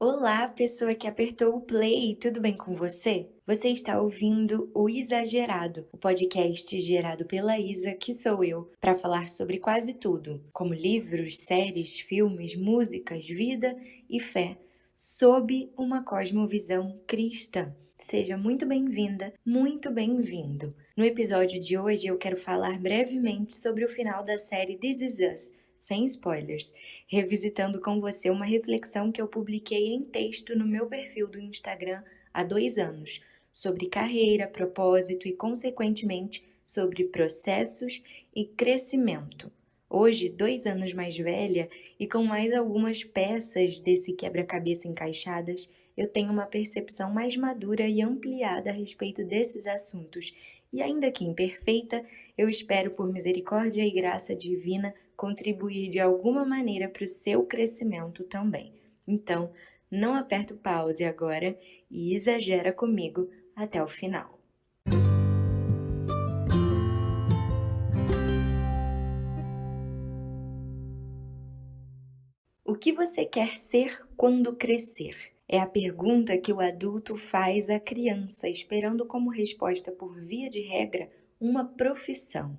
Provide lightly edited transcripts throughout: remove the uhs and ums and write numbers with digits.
Olá, pessoa que apertou o play, tudo bem com você? Você está ouvindo o Exagerado, o podcast gerado pela Isa, que sou eu, para falar sobre quase tudo, como livros, séries, filmes, músicas, vida e fé, sob uma cosmovisão cristã. Seja muito bem-vinda, muito bem-vindo. No episódio de hoje eu quero falar brevemente sobre o final da série This Is Us, sem spoilers, revisitando com você uma reflexão que eu publiquei em texto no meu perfil do Instagram há 2 anos, sobre carreira, propósito e, consequentemente, sobre processos e crescimento. Hoje, 2 anos mais velha e com mais algumas peças desse quebra-cabeça encaixadas, eu tenho uma percepção mais madura e ampliada a respeito desses assuntos. E ainda que imperfeita, eu espero, por misericórdia e graça divina, contribuir de alguma maneira para o seu crescimento também. Então, não aperta o pause agora e exagera comigo até o final. O que você quer ser quando crescer? É a pergunta que o adulto faz à criança, esperando como resposta, por via de regra, uma profissão.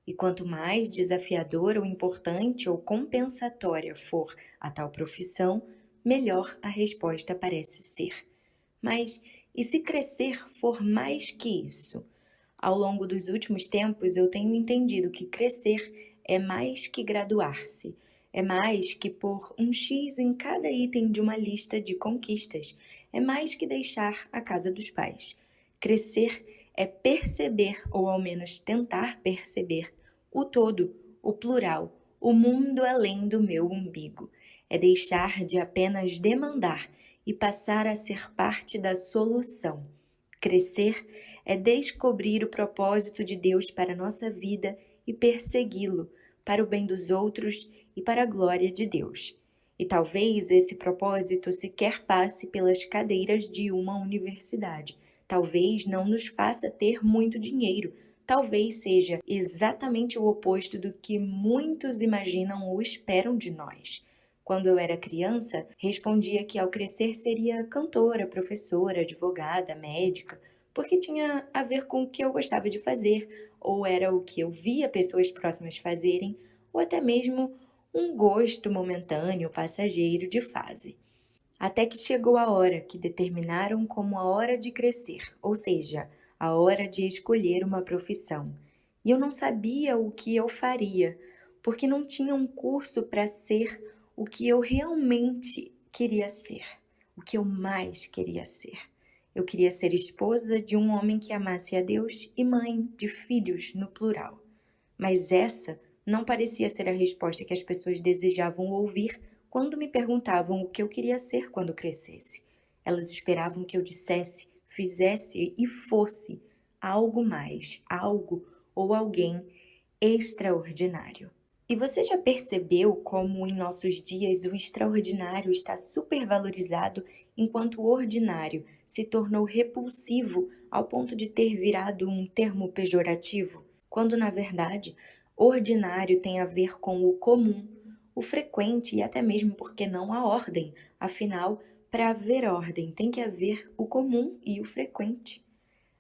E quanto mais desafiadora ou importante ou compensatória for a tal profissão, melhor a resposta parece ser. Mas e se crescer for mais que isso? Ao longo dos últimos tempos, eu tenho entendido que crescer é mais que graduar-se, é mais que pôr um X em cada item de uma lista de conquistas, é mais que deixar a casa dos pais. Crescer é perceber, ou ao menos tentar perceber, o todo, o plural, o mundo além do meu umbigo. É deixar de apenas demandar e passar a ser parte da solução. Crescer é descobrir o propósito de Deus para a nossa vida e persegui-lo, para o bem dos outros e para a glória de Deus. E talvez esse propósito sequer passe pelas cadeiras de uma universidade. Talvez não nos faça ter muito dinheiro. Talvez seja exatamente o oposto do que muitos imaginam ou esperam de nós. Quando eu era criança, respondia que ao crescer seria cantora, professora, advogada, médica, porque tinha a ver com o que eu gostava de fazer, ou era o que eu via pessoas próximas fazerem, ou até mesmo um gosto momentâneo, passageiro de fase. Até que chegou a hora que determinaram como a hora de crescer, ou seja, a hora de escolher uma profissão. E eu não sabia o que eu faria, porque não tinha um curso para ser o que eu realmente queria ser, o que eu mais queria ser. Eu queria ser esposa de um homem que amasse a Deus e mãe de filhos no plural. Mas essa não parecia ser a resposta que as pessoas desejavam ouvir quando me perguntavam o que eu queria ser quando crescesse. Elas esperavam que eu dissesse, fizesse e fosse algo mais, algo ou alguém extraordinário. E você já percebeu como em nossos dias o extraordinário está supervalorizado enquanto o ordinário se tornou repulsivo ao ponto de ter virado um termo pejorativo? Quando, na verdade, ordinário tem a ver com o comum, o frequente e até mesmo, por que não, a ordem. Afinal, para haver ordem tem que haver o comum e o frequente.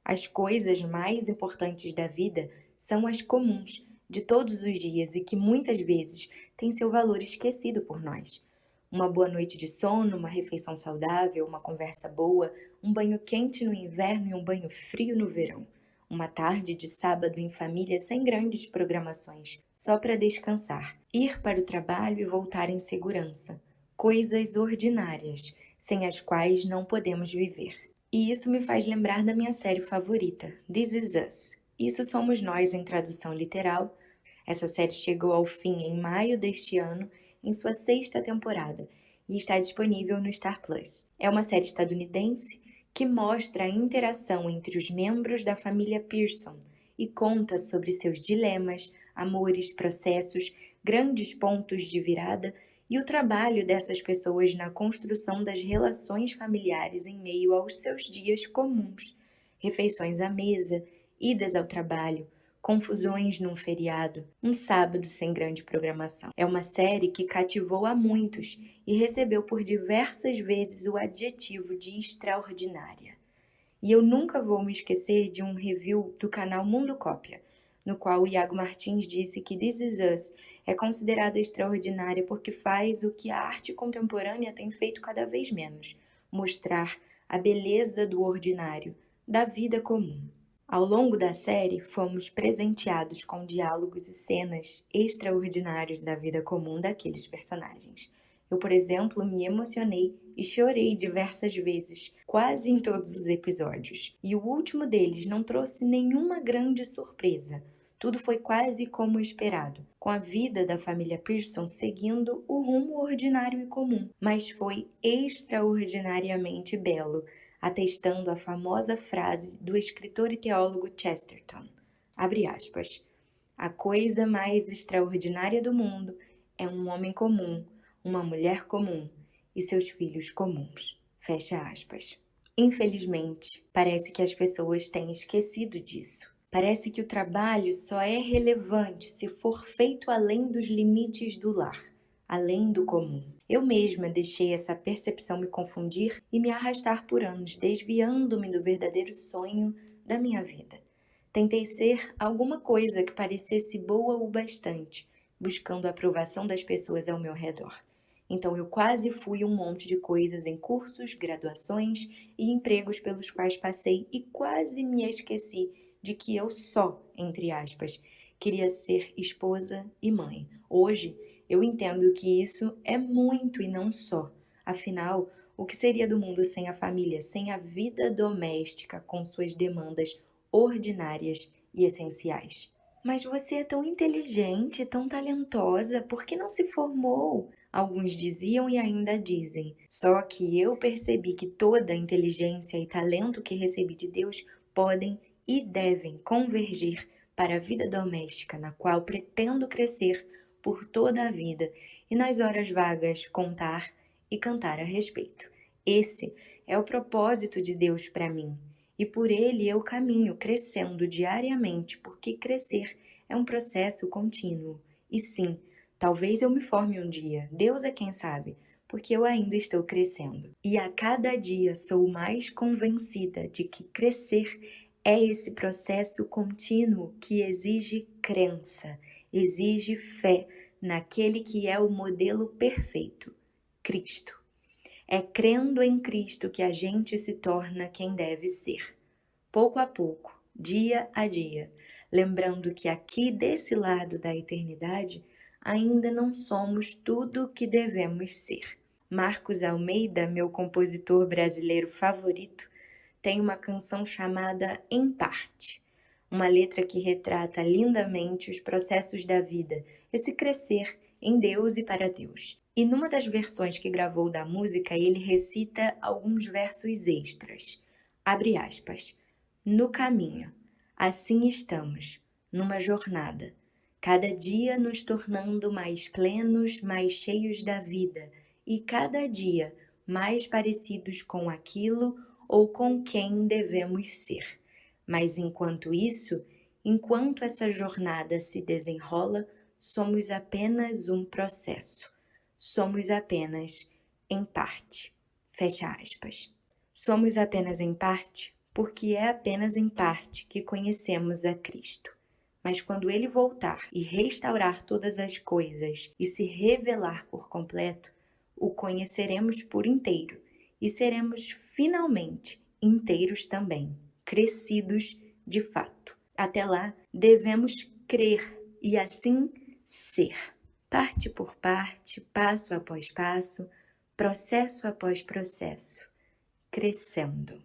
As coisas mais importantes da vida são as comuns, de todos os dias e que muitas vezes têm seu valor esquecido por nós. Uma boa noite de sono, uma refeição saudável, uma conversa boa, um banho quente no inverno e um banho frio no verão. Uma tarde de sábado em família sem grandes programações, só para descansar. Ir para o trabalho e voltar em segurança. Coisas ordinárias, sem as quais não podemos viver. E isso me faz lembrar da minha série favorita, This Is Us. Isso somos nós em tradução literal. Essa série chegou ao fim em maio deste ano, em sua 6ª temporada, e está disponível no Star Plus. É uma série estadunidense que mostra a interação entre os membros da família Pearson e conta sobre seus dilemas, amores, processos, grandes pontos de virada e o trabalho dessas pessoas na construção das relações familiares em meio aos seus dias comuns, refeições à mesa, idas ao trabalho, confusões num feriado, um sábado sem grande programação. É uma série que cativou a muitos e recebeu por diversas vezes o adjetivo de extraordinária. E eu nunca vou me esquecer de um review do canal Mundo Cópia, no qual o Iago Martins disse que This Is Us é considerada extraordinária porque faz o que a arte contemporânea tem feito cada vez menos, mostrar a beleza do ordinário, da vida comum. Ao longo da série, fomos presenteados com diálogos e cenas extraordinários da vida comum daqueles personagens. Eu, por exemplo, me emocionei e chorei diversas vezes, quase em todos os episódios. E o último deles não trouxe nenhuma grande surpresa. Tudo foi quase como esperado, com a vida da família Pearson seguindo o rumo ordinário e comum, mas foi extraordinariamente belo, atestando a famosa frase do escritor e teólogo Chesterton, abre aspas, a coisa mais extraordinária do mundo é um homem comum, uma mulher comum e seus filhos comuns, fecha aspas. Infelizmente, parece que as pessoas têm esquecido disso. Parece que o trabalho só é relevante se for feito além dos limites do lar, além do comum. Eu mesma deixei essa percepção me confundir e me arrastar por anos, desviando-me do verdadeiro sonho da minha vida. Tentei ser alguma coisa que parecesse boa o bastante, buscando a aprovação das pessoas ao meu redor. Então eu quase fui um monte de coisas em cursos, graduações e empregos pelos quais passei e quase me esqueci de que eu só, entre aspas, queria ser esposa e mãe. Hoje, eu entendo que isso é muito e não só. Afinal, o que seria do mundo sem a família, sem a vida doméstica com suas demandas ordinárias e essenciais? Mas você é tão inteligente, tão talentosa, por que não se formou? Alguns diziam e ainda dizem. Só que eu percebi que toda a inteligência e talento que recebi de Deus podem e devem convergir para a vida doméstica, na qual pretendo crescer por toda a vida e nas horas vagas contar e cantar a respeito. Esse é o propósito de Deus para mim, e por ele eu caminho crescendo diariamente, porque crescer é um processo contínuo. E sim, talvez eu me forme um dia, Deus é quem sabe, porque eu ainda estou crescendo. E a cada dia sou mais convencida de que crescer é esse processo contínuo que exige crença, exige fé naquele que é o modelo perfeito, Cristo. É crendo em Cristo que a gente se torna quem deve ser. Pouco a pouco, dia a dia, lembrando que aqui desse lado da eternidade ainda não somos tudo o que devemos ser. Marcos Almeida, meu compositor brasileiro favorito, tem uma canção chamada Em Parte, uma letra que retrata lindamente os processos da vida, esse crescer em Deus e para Deus. E numa das versões que gravou da música, ele recita alguns versos extras. Abre aspas. No caminho, assim estamos, numa jornada, cada dia nos tornando mais plenos, mais cheios da vida, e cada dia mais parecidos com aquilo ou com quem devemos ser. Mas enquanto isso, enquanto essa jornada se desenrola, somos apenas um processo. Somos apenas em parte. Fecha aspas. Somos apenas em parte porque é apenas em parte que conhecemos a Cristo. Mas quando Ele voltar e restaurar todas as coisas e se revelar por completo, o conheceremos por inteiro e seremos finalmente inteiros também, crescidos de fato. Até lá, devemos crer e assim ser, parte por parte, passo após passo, processo após processo, crescendo.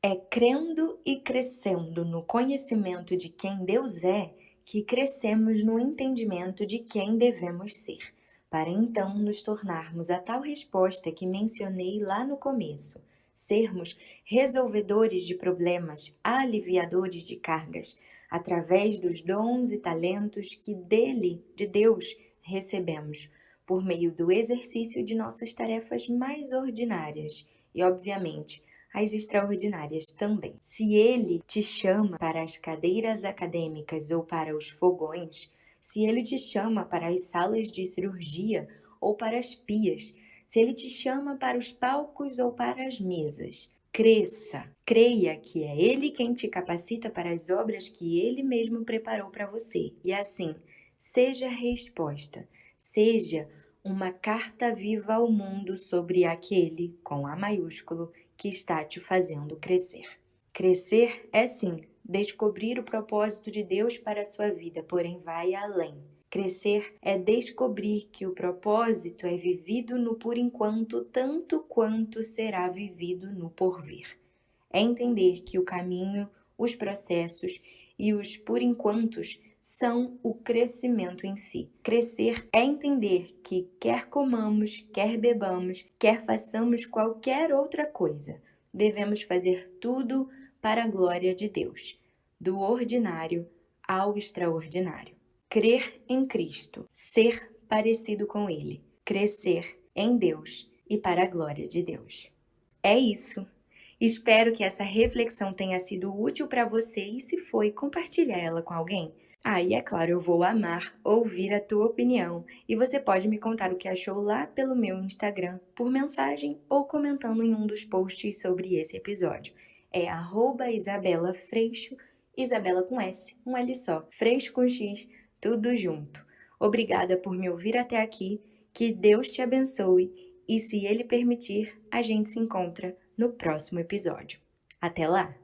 É crendo e crescendo no conhecimento de quem Deus é que crescemos no entendimento de quem devemos ser, para então nos tornarmos a tal resposta que mencionei lá no começo, sermos resolvedores de problemas, aliviadores de cargas, através dos dons e talentos que dele, de Deus, recebemos, por meio do exercício de nossas tarefas mais ordinárias e, obviamente, as extraordinárias também. Se ele te chama para as cadeiras acadêmicas ou para os fogões, se ele te chama para as salas de cirurgia ou para as pias, se ele te chama para os palcos ou para as mesas, cresça, creia que é ele quem te capacita para as obras que ele mesmo preparou para você. E assim, seja resposta, seja uma carta viva ao mundo sobre aquele, com A maiúsculo, que está te fazendo crescer. Crescer é sim descobrir o propósito de Deus para a sua vida, porém vai além. Crescer é descobrir que o propósito é vivido no por enquanto tanto quanto será vivido no porvir. É entender que o caminho, os processos e os por enquantos são o crescimento em si. Crescer é entender que quer comamos, quer bebamos, quer façamos qualquer outra coisa, devemos fazer tudo para a glória de Deus, do ordinário ao extraordinário. Crer em Cristo, ser parecido com Ele, crescer em Deus e para a glória de Deus. É isso. Espero que essa reflexão tenha sido útil para você e se foi, compartilha ela com alguém. E é claro, eu vou amar ouvir a tua opinião e você pode me contar o que achou lá pelo meu Instagram, por mensagem ou comentando em um dos posts sobre esse episódio. É @IsabellaFreixo, Isabela com S, um L só, Freixo com X, tudo junto. Obrigada por me ouvir até aqui, que Deus te abençoe e, se Ele permitir, a gente se encontra no próximo episódio. Até lá!